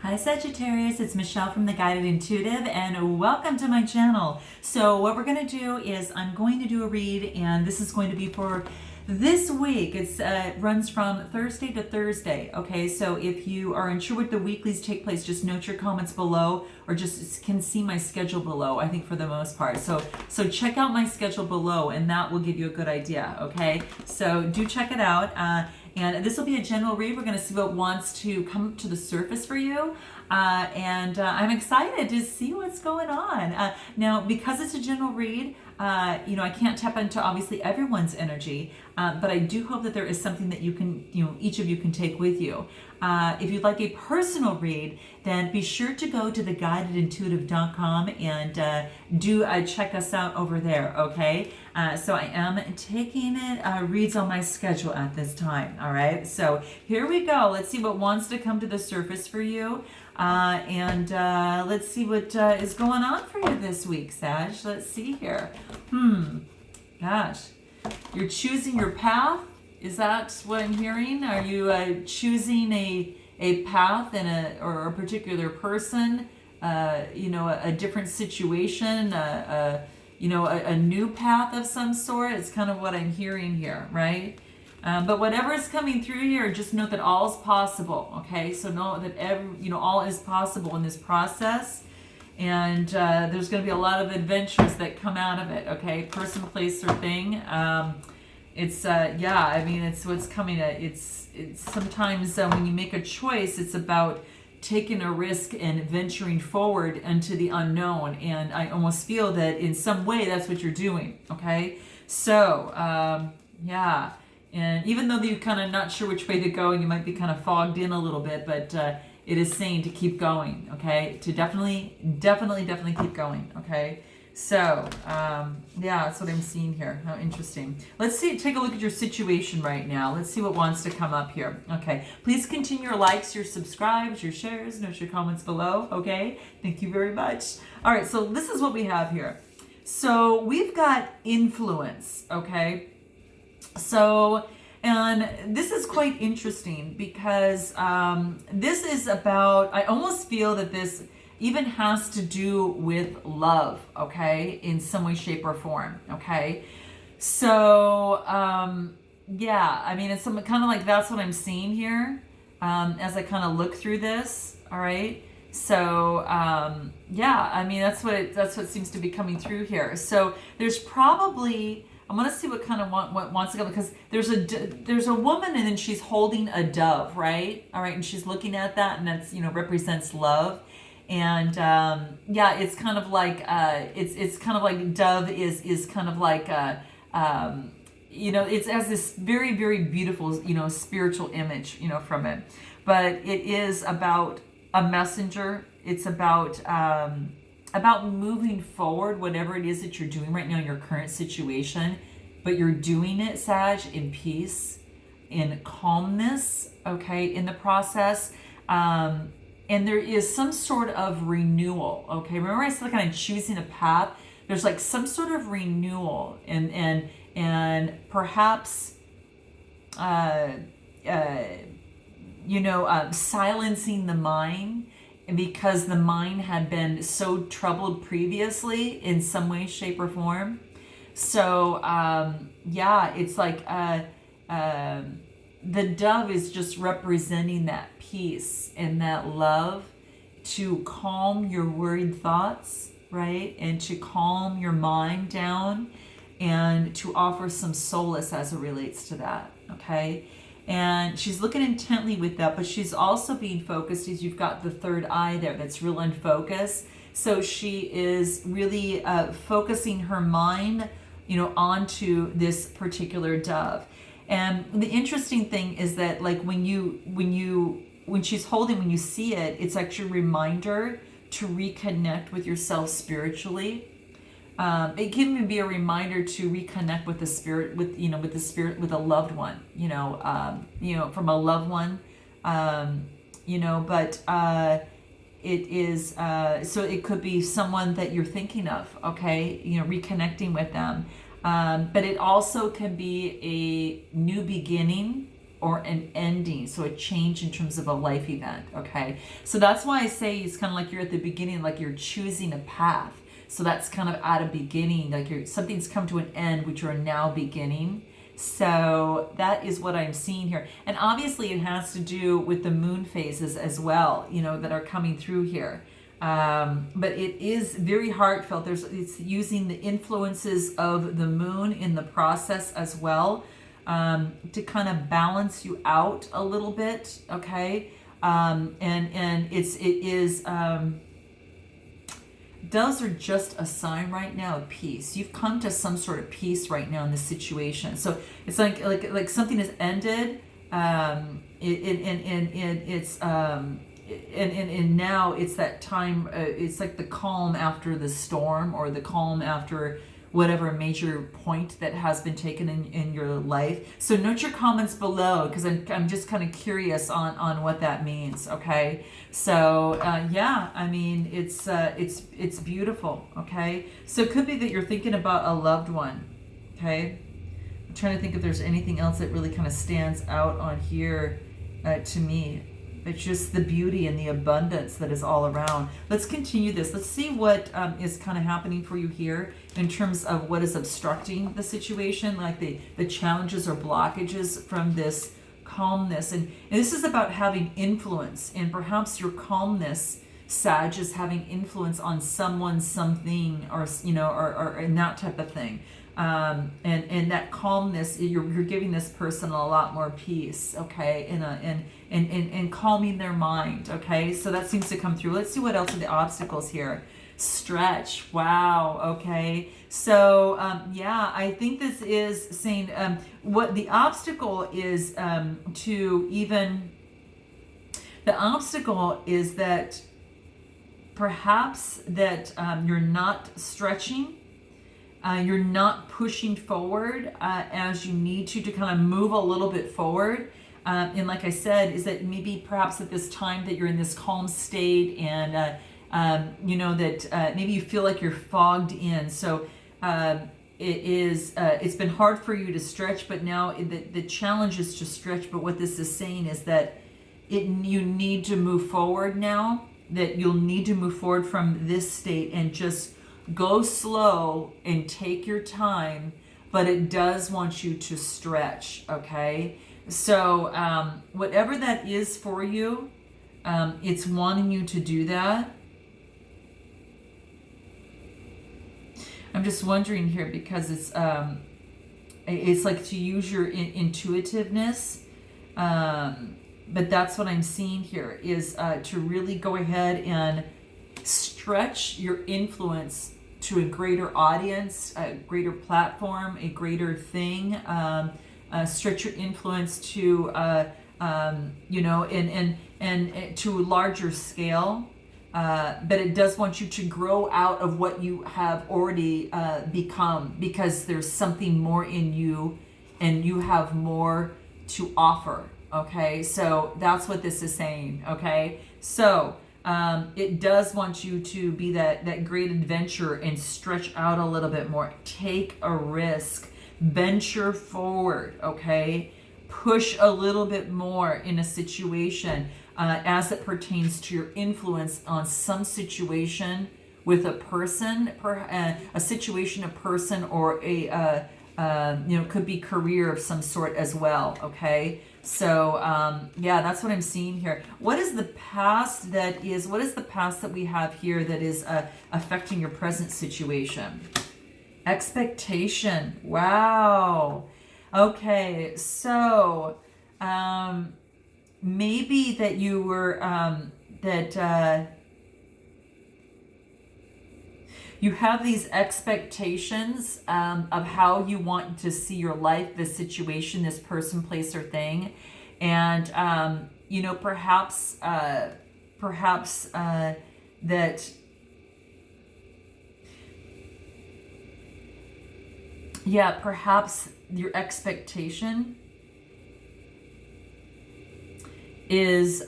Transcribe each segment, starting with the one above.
Hi Sagittarius, it's Michelle from The Guided Intuitive and welcome to my channel. So what we're going to do is I'm going to do a read, and this is going to be for this week. It runs from Thursday to Thursday. Okay, so if you are unsure what the weeklies take place, just note your comments below, or just can see my schedule below, I think, for the most part. So check out my schedule below and that will give you a good idea. Okay, so do check it out. And this will be a general read. We're going to see what wants to come to the surface for you. I'm excited to see what's going on. Now, because it's a general read, I can't tap into obviously everyone's energy, but I do hope that there is something that you can, each of you can take with you. If you'd like a personal read, then be sure to go to theguidedintuitive.com and do check us out over there, okay? So I am taking reads on my schedule at this time, all right? So here we go. Let's see what wants to come to the surface for you. Let's see what is going on for you this week, Sag. Let's see here. Gosh. You're choosing your path? Is that what I'm hearing? Are you choosing a path or a particular person? A different situation? A new path of some sort? It's kind of what I'm hearing here, right? But whatever is coming through here, just know that all is possible. Okay, so know that all is possible in this process, and there's going to be a lot of adventures that come out of it. Okay, person, place, or thing. It's what's coming. It's sometimes when you make a choice, it's about taking a risk and venturing forward into the unknown. And I almost feel that in some way that's what you're doing. Okay, so And even though you're kind of not sure which way to go, and you might be kind of fogged in a little bit, but it is saying to keep going. Okay, to definitely keep going. Okay. So, that's what I'm seeing here. How interesting. Let's take a look at your situation right now. Let's see what wants to come up here. Okay. Please continue your likes, your subscribes, your shares, note your comments below. Okay. Thank you very much. All right. So this is what we have here. So we've got influence. Okay. So, and this is quite interesting because this is about, I almost feel that this even has to do with love, okay, in some way, shape, or form, okay? So, it's kind of like that's what I'm seeing here as I kind of look through this, all right? So, that's what seems to be coming through here. So there's probably, I'm going to see what kind of what wants to go, because there's a woman and then she's holding a dove, right? All right, and she's looking at that, and that's, represents love. And it's kind of like it's kind of like dove is kind of like it has this very, very beautiful spiritual image from it, but it is about a messenger. It's about moving forward, whatever it is that you're doing right now in your current situation, but you're doing it, Sag, in peace, in calmness, okay, in the process. And there is some sort of renewal, okay? Remember I said kind of choosing a path? There's like some sort of renewal and perhaps, silencing the mind, because the mind had been so troubled previously in some way, shape, or form. So, it's like the dove is just representing that peace and that love to calm your worried thoughts, right? And to calm your mind down and to offer some solace as it relates to that, okay? And she's looking intently with that, but she's also being focused as you've got the third eye there that's real in focus. So she is really focusing her mind, onto this particular dove. And the interesting thing is that, like, when she's holding, when you see it, it's actually a reminder to reconnect with yourself spiritually. It can even be a reminder to reconnect with the spirit, with a loved one, from a loved one, but it is, so it could be someone that you're thinking of, okay, reconnecting with them. But it also can be a new beginning or an ending. So a change in terms of a life event, okay? So that's why I say it's kind of like you're at the beginning, like you're choosing a path. So that's kind of at a beginning, like something's come to an end, which you are now beginning. So that is what I'm seeing here. And obviously it has to do with the moon phases as well, you know, that are coming through here. But it is very heartfelt. It's using the influences of the moon in the process as well, to kind of balance you out a little bit. Okay. Those are just a sign right now of peace. You've come to some sort of peace right now in this situation. So it's like something has ended, and now it's that time. It's like the calm after the storm, or the calm after whatever major point that has been taken in your life. So note your comments below, because I'm just kind of curious on what that means. Okay, so yeah, I mean it's beautiful. Okay, so it could be that you're thinking about a loved one. Okay, I'm trying to think if there's anything else that really kind of stands out on here to me. It's just the beauty and the abundance that is all around. Let's continue this. Let's see what is kind of happening for you here in terms of what is obstructing the situation, like the challenges or blockages from this calmness. And this is about having influence, and perhaps your calmness, Sag, is having influence on someone, something, or you know, or that type of thing. And that calmness, you're giving this person a lot more peace, okay, and calming their mind, okay. So that seems to come through. Let's see what else are the obstacles here. Stretch, wow, okay. So yeah, I think this is saying what the obstacle is to even. The obstacle is that perhaps that you're not stretching. You're not pushing forward as you need to kind of move a little bit forward. And like I said, is that maybe perhaps at this time that you're in this calm state, and you know that maybe you feel like you're fogged in. So it's been hard for you to stretch, but now the challenge is to stretch. But what this is saying is that you need to move forward now, that you'll need to move forward from this state and just go slow and take your time, but it does want you to stretch, okay? So whatever that is for you, it's wanting you to do that. I'm just wondering here, because it's like to use your intuitiveness, but that's what I'm seeing here, is to really go ahead and stretch your influence to a greater audience, a greater platform, a greater thing. Stretch your influence to, you know, and to a larger scale. But it does want you to grow out of what you have already become, because there's something more in you, and you have more to offer. Okay, so that's what this is saying. Okay, so. It does want you to be that great adventurer and stretch out a little bit more. Take a risk. Venture forward, okay? Push a little bit more in a situation as it pertains to your influence on some situation with a person, a situation, a person, or a, you know, could be career of some sort as well, okay? So, yeah, that's what I'm seeing here. What is the past that we have here that is affecting your present situation? Expectation. Wow. Okay, so maybe that you were, you have these expectations of how you want to see your life, this situation, this person, place, or thing. And, you know, perhaps that, yeah, perhaps your expectation is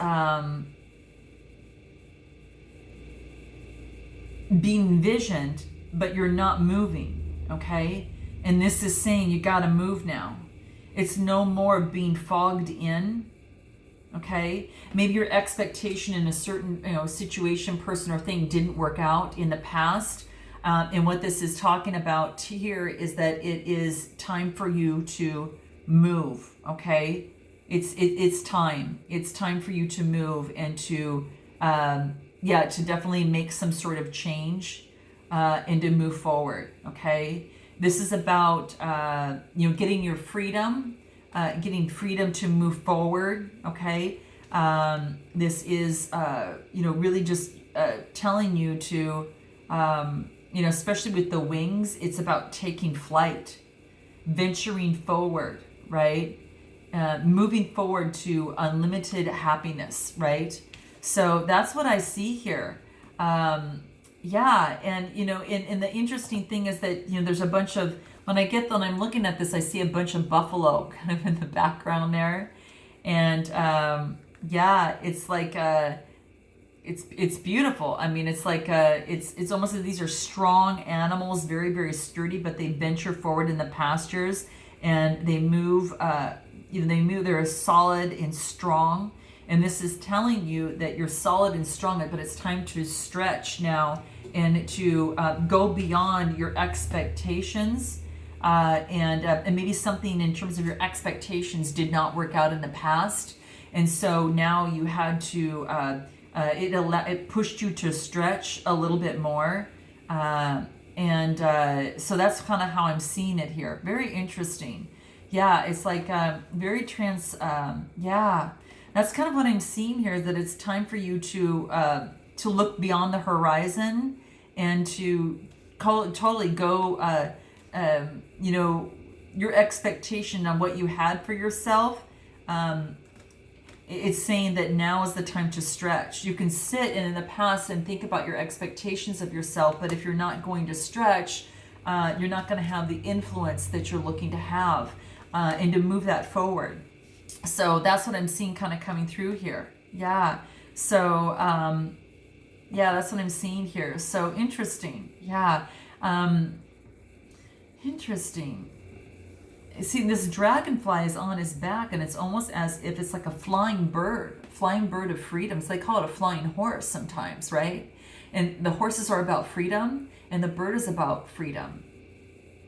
being envisioned, but you're not moving, okay? And this is saying you got to move now. It's no more being fogged in. Okay, maybe your expectation in a certain situation, person, or thing didn't work out in the past. And what this is talking about here is that it is time for you to move. Okay, it's time. It's time for you to move and to to definitely make some sort of change and to move forward. Okay, this is about getting your freedom. Getting freedom to move forward. Okay, this is really just telling you to especially with the wings, it's about taking flight, venturing forward, right? Moving forward to unlimited happiness, right? So that's what I see here. And the interesting thing is that there's a bunch of, when I'm looking at this, I see a bunch of buffalo kind of in the background there. And it's like it's beautiful. I mean, it's like it's almost like these are strong animals, very, very sturdy, but they venture forward in the pastures and they move, they're solid and strong. And this is telling you that you're solid and strong, but it's time to stretch now and to go beyond your expectations. And maybe something in terms of your expectations did not work out in the past, and so now you had to it pushed you to stretch a little bit more, so that's kind of how I'm seeing it here. Very interesting. It's like very that's kind of what I'm seeing here, that it's time for you to look beyond the horizon and to totally go your expectation on what you had for yourself. It's saying that now is the time to stretch. You can sit in the past and think about your expectations of yourself, but if you're not going to stretch, you're not going to have the influence that you're looking to have and to move that forward. So that's what I'm seeing kind of coming through here. So that's what I'm seeing here. So interesting. Interesting. See, this dragonfly is on his back, and it's almost as if it's like a flying bird of freedom. So they call it a flying horse sometimes, right? And the horses are about freedom, and the bird is about freedom,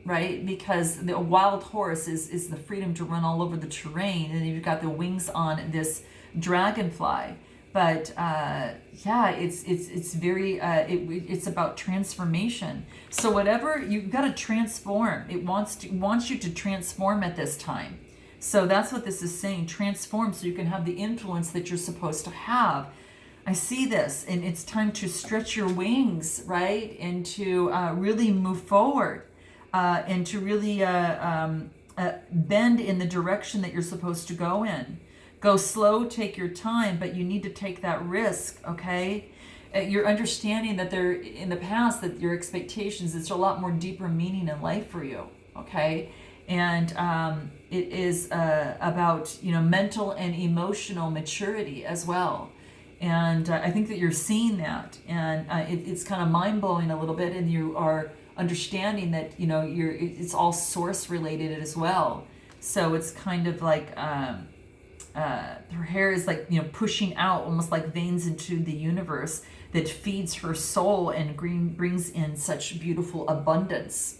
right? Because the wild horse is the freedom to run all over the terrain, and you've got the wings on this dragonfly. But it's very it's about transformation. So whatever you've got to transform, it wants you to transform at this time. So that's what this is saying: transform, so you can have the influence that you're supposed to have. I see this, and it's time to stretch your wings, right, and to really move forward, and to really bend in the direction that you're supposed to go in. Go slow, take your time, but you need to take that risk, okay? You're understanding that in the past, that your expectations, it's a lot more deeper meaning in life for you, okay? And it is about, mental and emotional maturity as well. And I think that you're seeing that, and it's kind of mind-blowing a little bit, and you are understanding that, it's all source related as well. So it's kind of like, her hair is like, pushing out almost like veins into the universe that feeds her soul and brings in such beautiful abundance,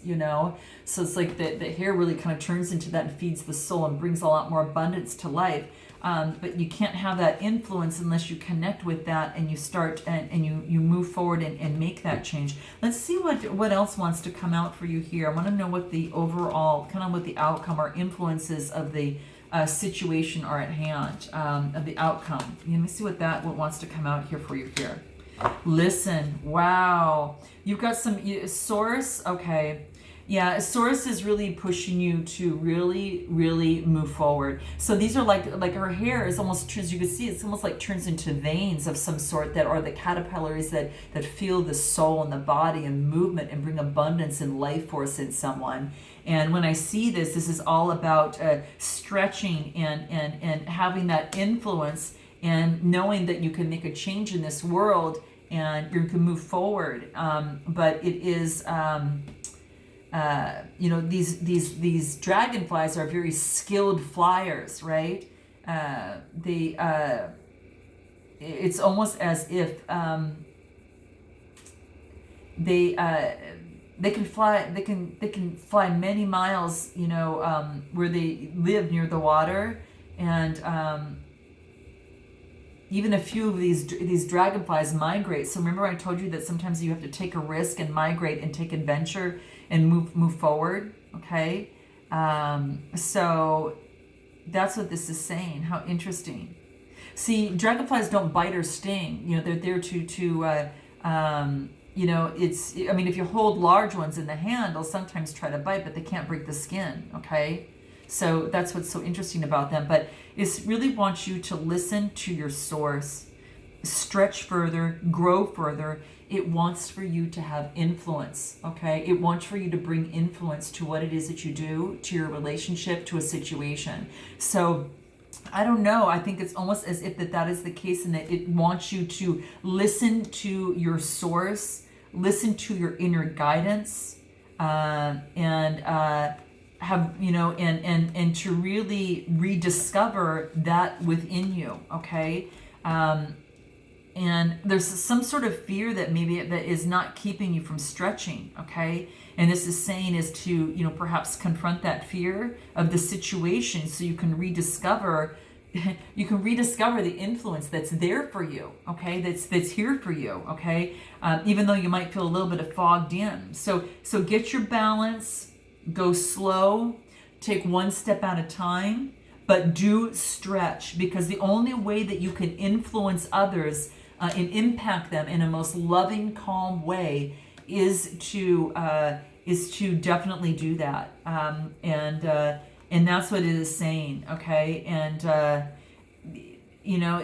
So it's like the hair really kind of turns into that and feeds the soul and brings a lot more abundance to life. But you can't have that influence unless you connect with that and you start and you move forward and make that change. Let's see what else wants to come out for you here. I want to know what the overall, kind of what the outcome or influences of the situation are at hand, of the outcome. Let me see what wants to come out here for you here. Listen, wow. You've got some source, okay. Yeah, source is really pushing you to really, really move forward. So these are like her hair is almost, as you can see, it's almost like turns into veins of some sort that are the caterpillars that feel the soul and the body and movement and bring abundance and life force in someone. And when I see this is all about stretching and having that influence and knowing that you can make a change in this world and you can move forward. But it is... you know, these dragonflies are very skilled flyers, right? It's almost as if they can fly. They can fly many miles, you know, where they live near the water, and even a few of these dragonflies migrate. So remember, I told you that sometimes you have to take a risk and migrate and take adventure and move forward. Okay, so that's what this is saying. How interesting. See, dragonflies don't bite or sting. You know, they're there to you know, I mean, if you hold large ones in the hand, they'll sometimes try to bite, but they can't break the skin. Okay. So that's what's so interesting about them. But it really wants you to listen to your source, stretch further, grow further. It wants for you to have influence, okay? It wants for you to bring influence to what it is that you do, to your relationship, to a situation. So I don't know. I think it's almost as if that is the case, and that it wants you to listen to your source, listen to your inner guidance, and have, you know, and to really rediscover that within you, okay? And there's some sort of fear that maybe that is not keeping you from stretching, okay? And this is saying is to, you know, perhaps confront that fear of the situation so you can rediscover the influence that's there for you, okay? That's here for you, okay? Even though you might feel a little bit of fogged in. So get your balance. Go slow, take one step at a time, but do stretch, because the only way that you can influence others and impact them in a most loving, calm way is to definitely do that. And that's what it is saying, okay? And you know,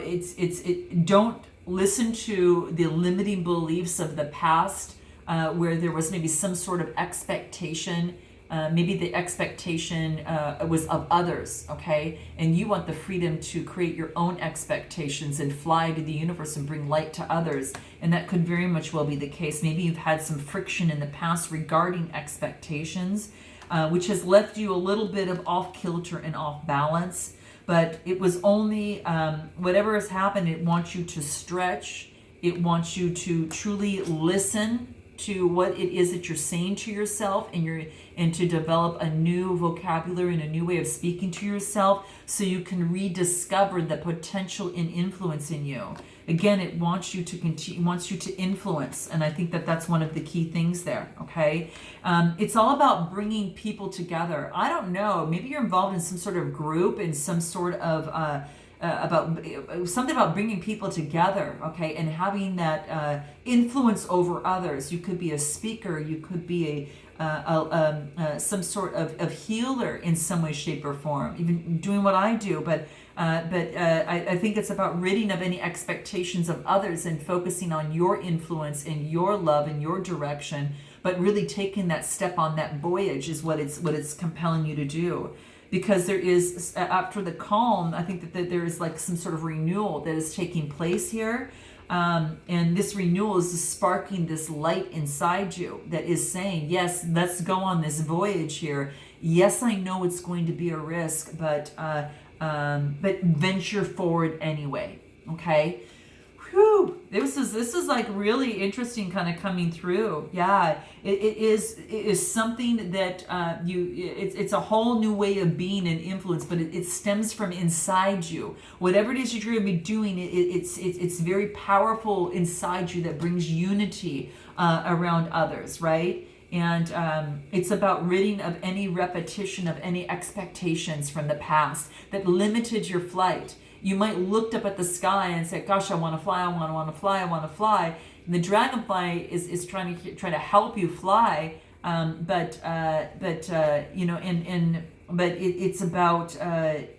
don't listen to the limiting beliefs of the past, where there was maybe some sort of expectation. Maybe the expectation was of others, okay? And you want the freedom to create your own expectations and fly to the universe and bring light to others. And that could very much well be the case. Maybe you've had some friction in the past regarding expectations, which has left you a little bit of off kilter and off balance. But it was only, whatever has happened, it wants you to stretch. It wants you to truly listen to what it is that you're saying to yourself, and to develop a new vocabulary and a new way of speaking to yourself, so you can rediscover the potential and influence in you. Again, it wants you to continue, wants you to influence, and I think that that's one of the key things there. Okay, it's all about bringing people together. I don't know, maybe you're involved in some sort of group, in some sort of about something about bringing people together, okay, and having that influence over others. You could be a speaker, you could be some sort of healer in some way, shape, or form, even doing what I do. But I think it's about ridding of any expectations of others and focusing on your influence and your love and your direction. But really taking that step on that voyage is what it's compelling you to do. Because there is, after the calm, I think that there is like some sort of renewal that is taking place here. And this renewal is sparking this light inside you that is saying, yes, let's go on this voyage here. Yes, I know it's going to be a risk, but venture forward anyway. Okay. Whew. This is like really interesting, kind of coming through. Yeah, it is something that it's a whole new way of being and influence, but it stems from inside you. Whatever it is that you're going to be doing, it's very powerful inside you, that brings unity around others, right? And it's about ridding of any repetition of any expectations from the past that limited your flight. You might looked up at the sky and said, gosh, I want to fly, I want to fly, I want to fly. And the dragonfly is trying to help you fly, but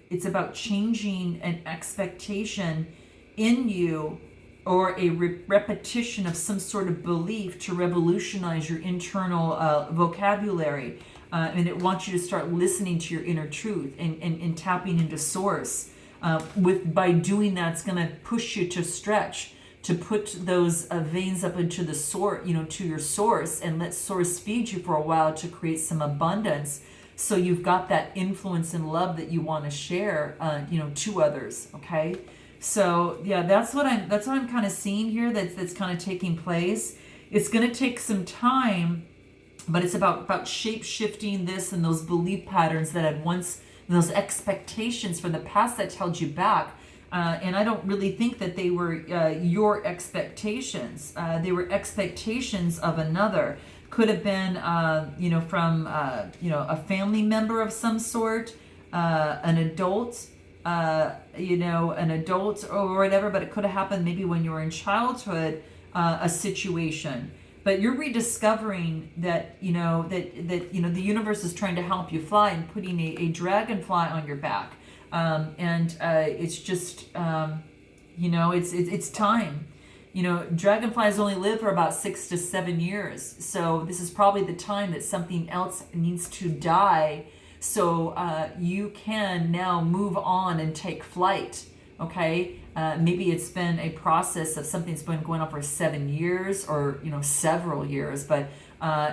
it's about changing an expectation in you, or a repetition of some sort of belief to revolutionize your internal vocabulary. And it wants you to start listening to your inner truth and tapping into source. By doing that, it's going to push you to stretch, to put those veins up into the source, to your source, and let source feed you for a while to create some abundance. So you've got that influence and love that you want to share, to others. Okay. So yeah, that's what I'm kind of seeing here. That's kind of taking place. It's going to take some time, but it's about shape shifting this and those belief patterns that had once, those expectations from the past that held you back. And I don't really think that they were your expectations. They were expectations of another. Could have been, from, a family member of some sort, an adult, an adult or whatever, but it could have happened maybe when you were in childhood, a situation. But you're rediscovering that, the universe is trying to help you fly and putting a dragonfly on your back. It's just, it's time. Dragonflies only live for about 6 to 7 years. So this is probably the time that something else needs to die. So you can now move on and take flight. Okay. Maybe it's been a process of something that's been going on for 7 years or, several years, but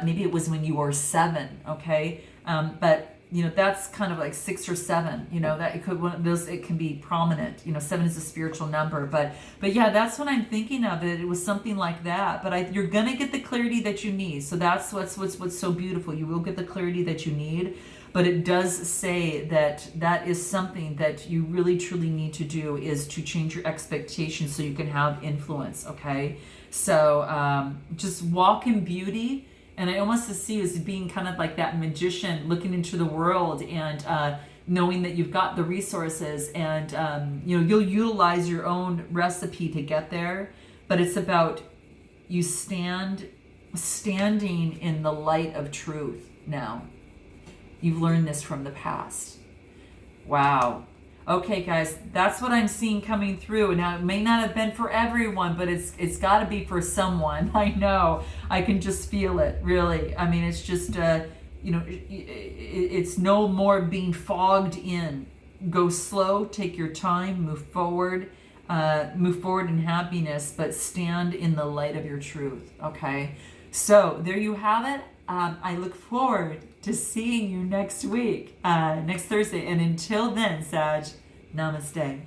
maybe it was when you were 7. Okay. But that's kind of like 6 or 7, that it can be prominent, 7 is a spiritual number, but yeah, that's what I'm thinking of. It was something like that, but you're going to get the clarity that you need. So that's what's so beautiful. You will get the clarity that you need, but it does say that is something that you really truly need to do, is to change your expectations so you can have influence. Okay. So, just walk in beauty. And I almost see you as being kind of like that magician looking into the world and knowing that you've got the resources and, you'll utilize your own recipe to get there. But it's about you standing in the light of truth now. You've learned this from the past. Wow. Okay, guys, that's what I'm seeing coming through. Now, it may not have been for everyone, but it's got to be for someone. I know. I can just feel it, really. I mean, it's just, it's no more being fogged in. Go slow, take your time, move forward in happiness, but stand in the light of your truth, okay? So, there you have it. I look forward to seeing you next week, next Thursday. And until then, Sag, namaste.